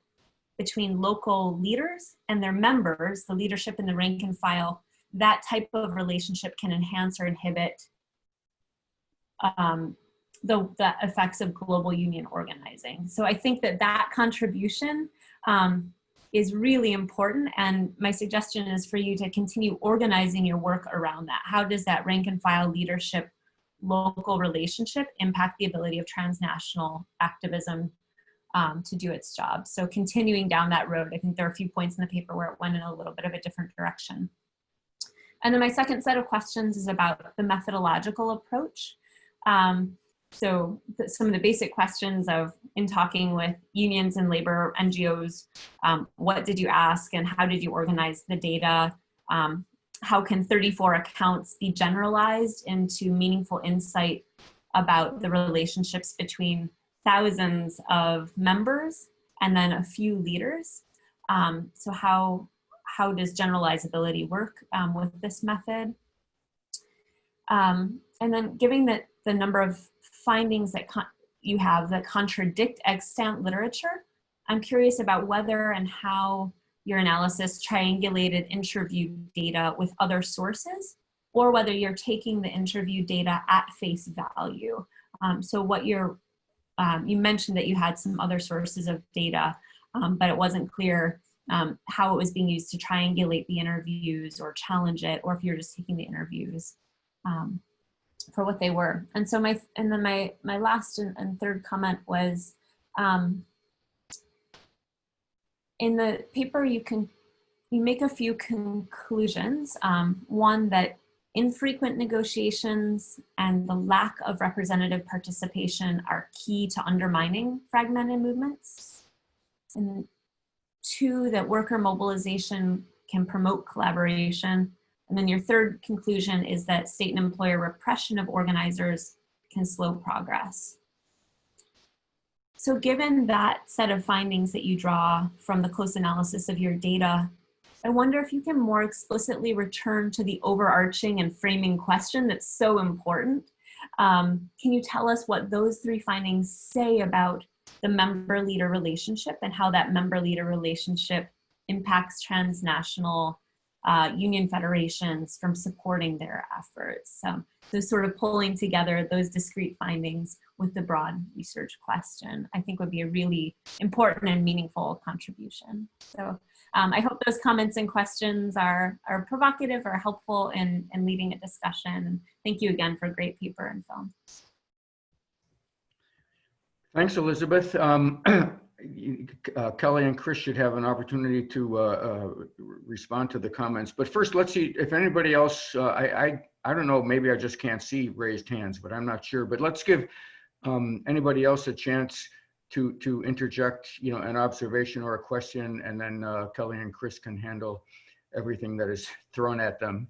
between local leaders and their members, the leadership and the rank and file, that type of relationship can enhance or inhibit the effects of global union organizing. So I think that that contribution is really important, and my suggestion is for you to continue organizing your work around that. How does that rank and file leadership local relationship impact the ability of transnational activism to do its job? So continuing down that road, I think there are a few points in the paper where it went in a little bit of a different direction. And then my second set of questions is about the methodological approach. So some of the basic questions of, in talking with unions and labor NGOs, what did you ask and how did you organize the data? How can 34 accounts be generalized into meaningful insight about the relationships between thousands of members and then a few leaders? So how does generalizability work with this method? And then given that the number of findings that you have that contradict extant literature, I'm curious about whether and how your analysis triangulated interview data with other sources, or whether you're taking the interview data at face value. So what you mentioned that you had some other sources of data, but it wasn't clear how it was being used to triangulate the interviews or challenge it, or if you're just taking the interviews for what they were. And so my last and third comment was, in the paper you make a few conclusions. One, that infrequent negotiations and the lack of representative participation are key to undermining fragmented movements. And two, that worker mobilization can promote collaboration. And then your third conclusion is that state and employer repression of organizers can slow progress. So given that set of findings that you draw from the close analysis of your data, I wonder if you can more explicitly return to the overarching and framing question that's so important. Can you tell us what those three findings say about the member-leader relationship and how that member-leader relationship impacts transnational union federations from supporting their efforts? So sort of pulling together those discrete findings with the broad research question, I think would be a really important and meaningful contribution. So I hope those comments and questions are provocative or helpful in leading a discussion. Thank you again for a great paper and film. Thanks, Elizabeth. Kelly and Chris should have an opportunity to respond to the comments. But first, let's see if anybody else, I don't know, maybe I just can't see raised hands, but I'm not sure. But let's give anybody else a chance to interject, an observation or a question, and then Kelly and Chris can handle everything that is thrown at them.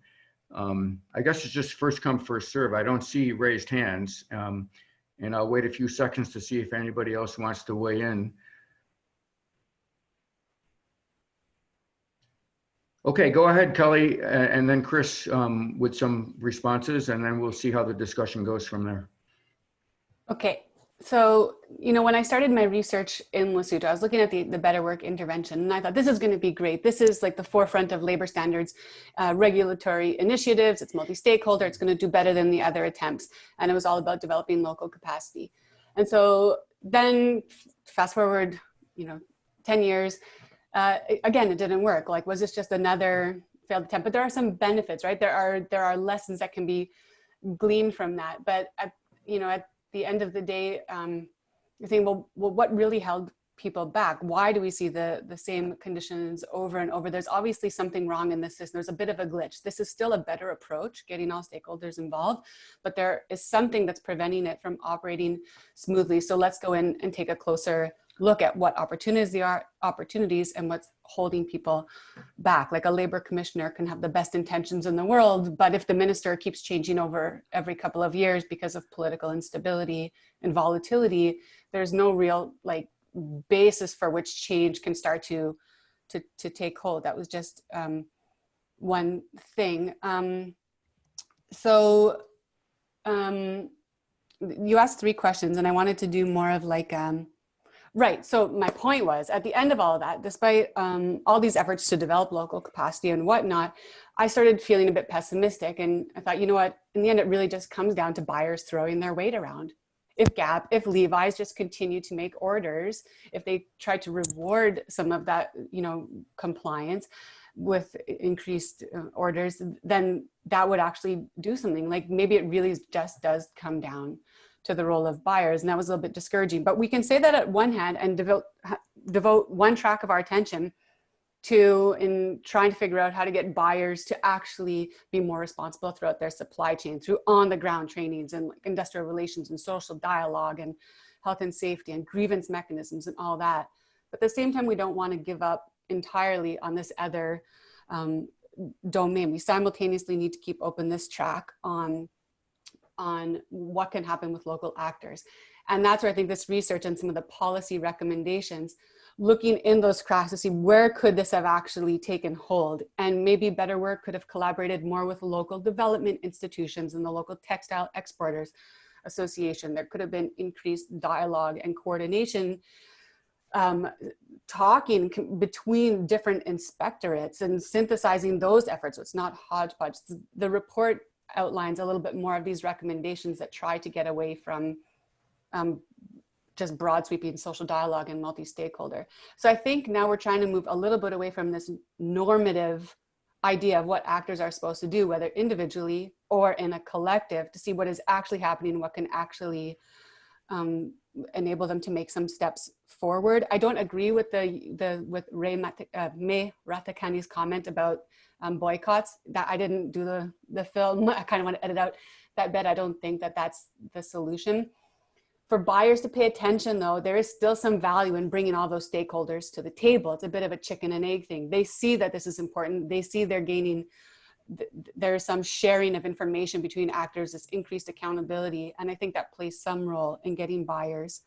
I guess it's just first come, first serve. I don't see raised hands. And I'll wait a few seconds to see if anybody else wants to weigh in. Okay, go ahead, Kelly, and then Chris with some responses, and then we'll see how the discussion goes from there. Okay, so, when I started my research in Lesotho, I was looking at the Better Work intervention, and I thought this is going to be great. This is like the forefront of labor standards, regulatory initiatives. It's multi-stakeholder. It's going to do better than the other attempts. And it was all about developing local capacity. And so then fast forward, 10 years, again, it didn't work. Like, was this just another failed attempt? But there are some benefits, right? There are lessons that can be gleaned from that. But at the end of the day, you think, well, what really held people back? Why do we see the same conditions over and over? There's obviously something wrong in this system. There's a bit of a glitch. This is still a better approach, getting all stakeholders involved, but there is something that's preventing it from operating smoothly. So let's go in and take a closer look at what opportunities there are, and what's holding people back. Like a labor commissioner can have the best intentions in the world, but if the minister keeps changing over every couple of years because of political instability and volatility, there's no real basis for which change can start to take hold. That was just one thing. You asked 3 questions, and I wanted to do more of right. So my point was, at the end of all of that, despite all these efforts to develop local capacity and whatnot, I started feeling a bit pessimistic. And I thought, you know what, in the end, it really just comes down to buyers throwing their weight around. If Gap, if Levi's just continue to make orders, if they try to reward some of that, compliance with increased orders, then that would actually do something. Like maybe it really just does come down to the role of buyers. And that was a little bit discouraging. But we can say that at one hand and devote one track of our attention in trying to figure out how to get buyers to actually be more responsible throughout their supply chain through on-the-ground trainings and industrial relations and social dialogue and health and safety and grievance mechanisms and all that. But at the same time, we don't want to give up entirely on this other domain. We simultaneously need to keep open this track on what can happen with local actors. And that's where I think this research and some of the policy recommendations, looking in those cracks to see where could this have actually taken hold, and maybe Better Work could have collaborated more with local development institutions and the local textile exporters association. There could have been increased dialogue and coordination, talking between different inspectorates and synthesizing those efforts. So it's not hodgepodge. The report outlines a little bit more of these recommendations that try to get away from just broad sweeping social dialogue and multi-stakeholder. So I think now we're trying to move a little bit away from this normative idea of what actors are supposed to do, whether individually or in a collective, to see what is actually happening, what can actually enable them to make some steps forward. I don't agree with with May Rathakani's comment about boycotts. That I didn't do the film. I kind of want to edit out that bit. I don't think that that's the solution. For buyers to pay attention, though, there is still some value in bringing all those stakeholders to the table. It's a bit of a chicken and egg thing. They see that this is important. They see they're gaining, there's some sharing of information between actors, this increased accountability. And I think that plays some role in getting buyers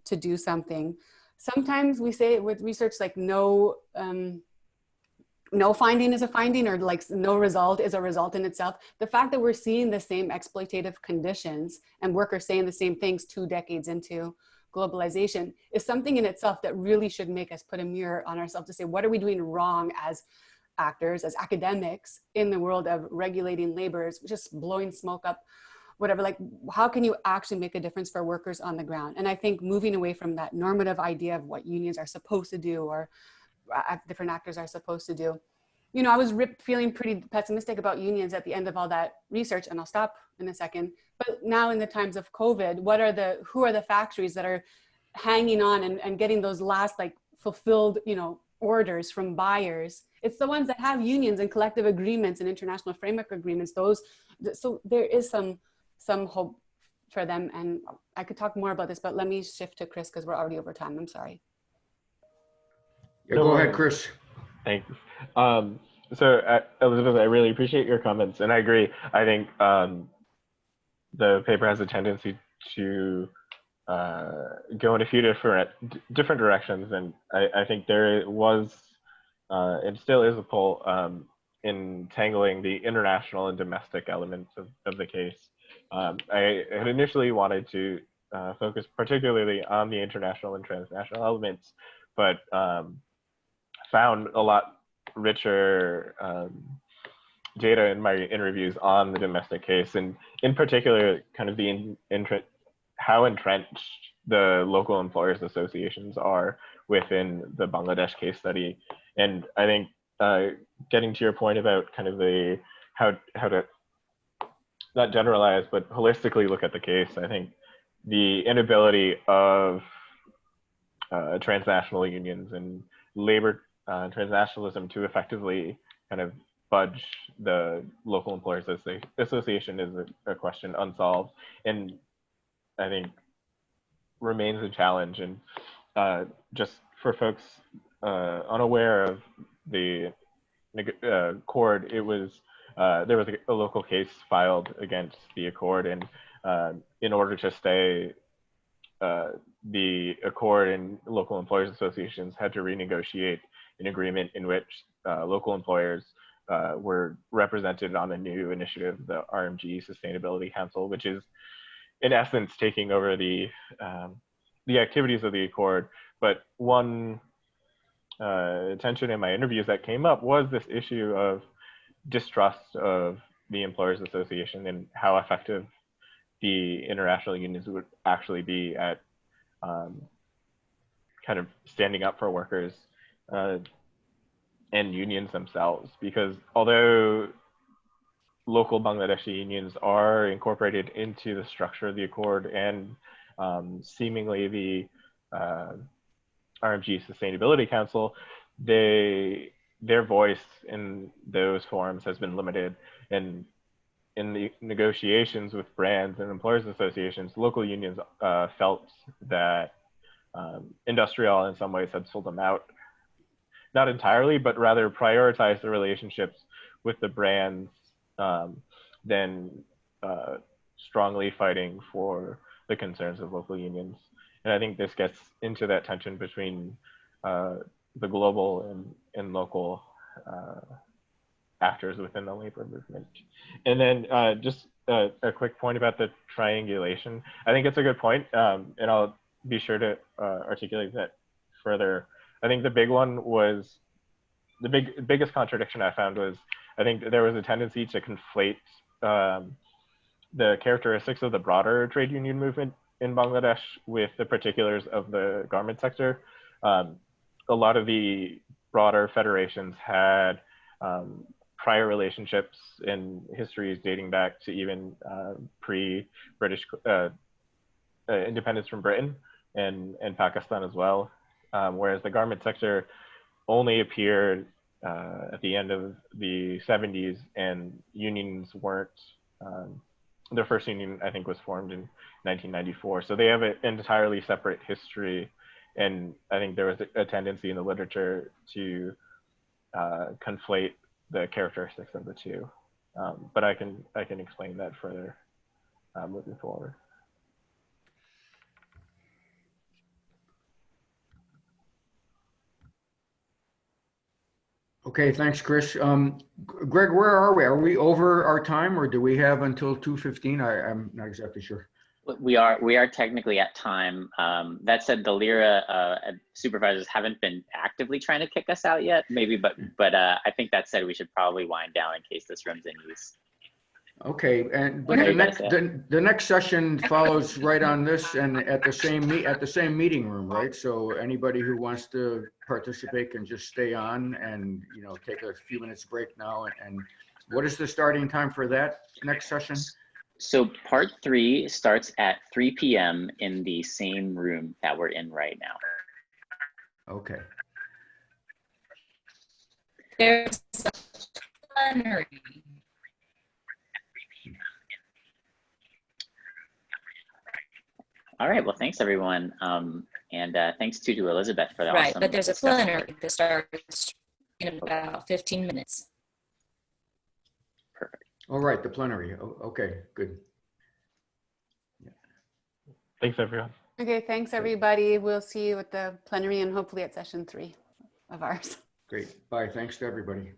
to do something. Sometimes we say with research, like no finding is a finding, or like no result is a result in itself. The fact that we're seeing the same exploitative conditions and workers saying the same things 2 decades into globalization is something in itself that really should make us put a mirror on ourselves to say, what are we doing wrong as actors, as academics in the world of regulating labor, just blowing smoke up, whatever, like how can you actually make a difference for workers on the ground? And I think moving away from that normative idea of what unions are supposed to do or different actors are supposed to do. I was feeling pretty pessimistic about unions at the end of all that research, and I'll stop in a second. But now in the times of COVID, who are the factories that are hanging on and getting those last fulfilled, orders from buyers? It's the ones that have unions and collective agreements and international framework agreements. So there is some hope for them. And I could talk more about this, but let me shift to Chris because we're already over time. I'm sorry. Yeah, go ahead, Chris. Thanks. So Elizabeth, I really appreciate your comments, and I agree. I think the paper has a tendency to go in a few different directions, and I think there was and still is a pull in tangling the international and domestic elements of the case. I had initially wanted to focus particularly on the international and transnational elements, but found a lot richer data in my interviews on the domestic case, and in particular, kind of the how entrenched the local employers associations are within the Bangladesh case study. And I think getting to your point about kind of the how to not generalize but holistically look at the case, I think the inability of transnational unions and labor transnationalism to effectively kind of budge the local employers association is a question unsolved, and I think remains a challenge. And just for folks unaware of the accord, it was there was a local case filed against the accord, and in order to stay the accord and local employers associations had to renegotiate an agreement in which local employers were represented on a new initiative, the RMG Sustainability Council, which is in essence taking over the activities of the accord. But one tension in my interviews that came up was this issue of distrust of the employers association and how effective the international unions would actually be at kind of standing up for workers and unions themselves. Because although local Bangladeshi unions are incorporated into the structure of the accord, and seemingly the RMG Sustainability Council, their voice in those forums has been limited. And in the negotiations with brands and employers associations, local unions felt that industrial in some ways had sold them out. Not entirely, but rather prioritized the relationships with the brands than strongly fighting for the concerns of local unions. And I think this gets into that tension between the global and local actors within the labor movement. And then just a quick point about the triangulation. I think it's a good point, and I'll be sure to articulate that further. I think the big one was, the biggest contradiction I found was, I think there was a tendency to conflate the characteristics of the broader trade union movement in Bangladesh with the particulars of the garment sector. A lot of the broader federations had prior relationships and histories dating back to even pre-British independence from Britain and Pakistan as well. Whereas the garment sector only appeared at the end of the 70s, and unions weren't, their first union I think was formed in 1994. So they have an entirely separate history. And I think there was a tendency in the literature to conflate the characteristics of the two. But I can explain that further moving forward. Okay, thanks, Chris. Greg, where are we? Are we over our time, or do we have until 2:15? I'm not exactly sure. We are technically at time. That said, the LIRA supervisors haven't been actively trying to kick us out yet, maybe, but I think that said, we should probably wind down in case this room's in use. Okay, and but the next session follows right on this, and at the same meeting room, right? So anybody who wants to participate can just stay on and take a few minutes break now. And what is the starting time for that next session? So part 3 starts at 3 p.m. in the same room that we're in right now. Okay. There's a plenary. All right, well, thanks everyone. And thanks to Elizabeth for that. Right, awesome but there's a discussion. plenary that starts in about 15 minutes. All right, the plenary. Okay, good. Thanks, everyone. Okay, thanks everybody. We'll see you at the plenary and hopefully at session 3 of ours. Great. Bye. Thanks to everybody.